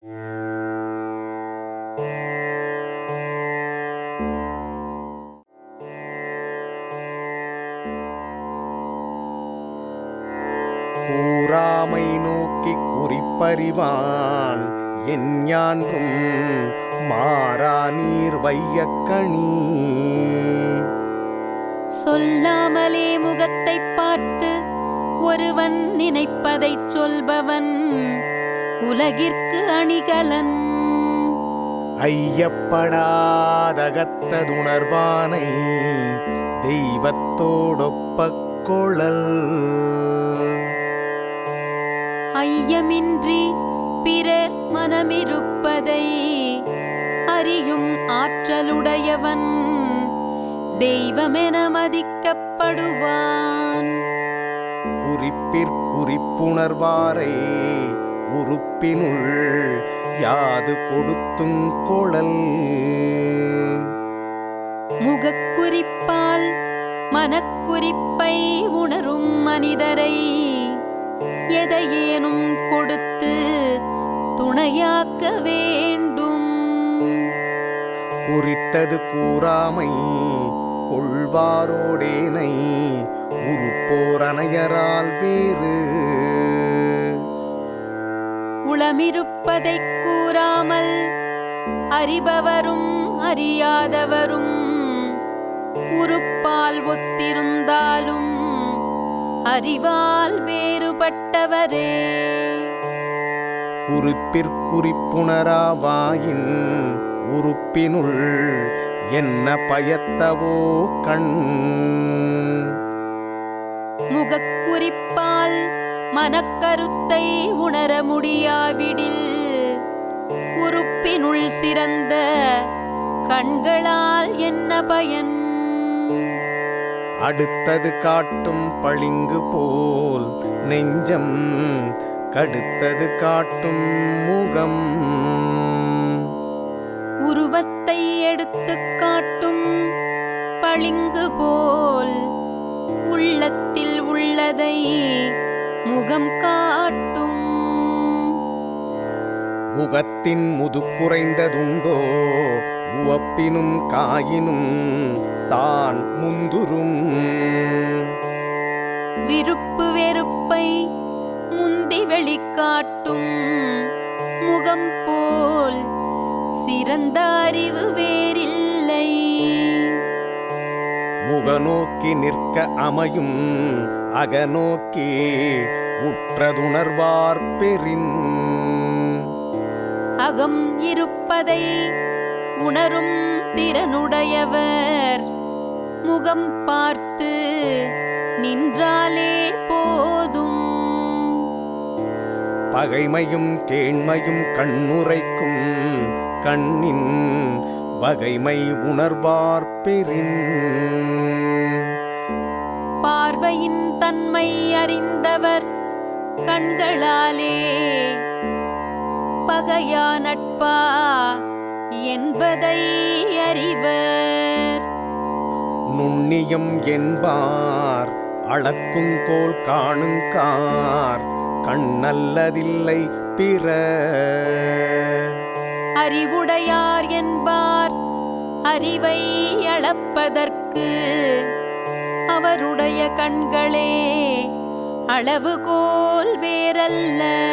கூறாமை நோக்கிக் குறிப்பறிவான் எஞ்ஞான்றும் மாறா நீர் வையக்கணி. சொல்லாமலே முகத்தைப் பார்த்து ஒருவன் நினைப்பதைச் சொல்பவன் உலகிற்கு அணிகலன். ஐயப்படாதகத்ததுணர்வானை தெய்வத்தோடொப்பக் கொளல். ஐயமின்றி பிறர் மனமிருப்பதை அறியும் ஆற்றலுடையவன் தெய்வமென மதிக்கப்படுவான். குறிப்பிற்குறிப்புணர்வாரை உறுப்பினுள் யாது கொடுத்துங் கொளல். முகக்குறிப்பால் மனக்குறிப்பை உணரும் மனிதரை எதையேனும் கொடுத்து துணையாக்க வேண்டும். குறித்தது கூறாமை கொள்வாரோடேனை உறுப்போரணையரால் வேறு. உளமிருப்பதைக் கூறாமல் அறிபவரும் அறியாதவரும் உறுப்பால் ஒத்திருந்தாலும் அறிவால் வேறுபட்டவரே. குறிப்பிற்குறிப்புணராவாயின் உறுப்பினுள் என்ன பயத்தவோ கண். முகக்குறிப்பால் மனக்கருத்தை உணர முடியாவிடில் உறுப்பினுள் சிறந்த கண்களால் என்ன பயன். அடுத்தது காட்டும் பளிங்கு போல் நெஞ்சம் கடுத்தது காட்டும் முகம். உருவத்தை எடுத்துக் காட்டும் பளிங்கு போல் உள்ளத்தில் உள்ளதை முகம் காட்டும். முகத்தின் முதுக்குறைந்ததுண்டோ உவப்பினும் காயினும் தான் முந்துரும். விருப்பு வெறுப்பை முந்தி வெளிக்காட்டும் முகம் போல் சிறந்த அறிவு வேறில்லை. முகநோக்கி நிற்க அமையும் அகநோக்கி உற்றதுணர்வார் பெறின். அகம் இருப்பதை உணரும் திறனுடையவர் முகம் பார்த்து நின்றாலே போதும். பகைமையும் கேண்மையும் கண்ணுரைக்கும் கண்ணின் வகைமை உணர்வார் பெறின். பார்வையின் தன்மை அறிந்தவர் கண்களாலே பகையா நட்பா என்பதை அறிவர். நுண்ணியம் என்பார் அளக்குங்கோல் காணுங்கார் கண்ணல்லதில்லை பிற. அறிவுடையார் என்பார் அறிவை அளப்பதற்கு அவருடைய கண்களே அளவுகோல் வேறல்ல.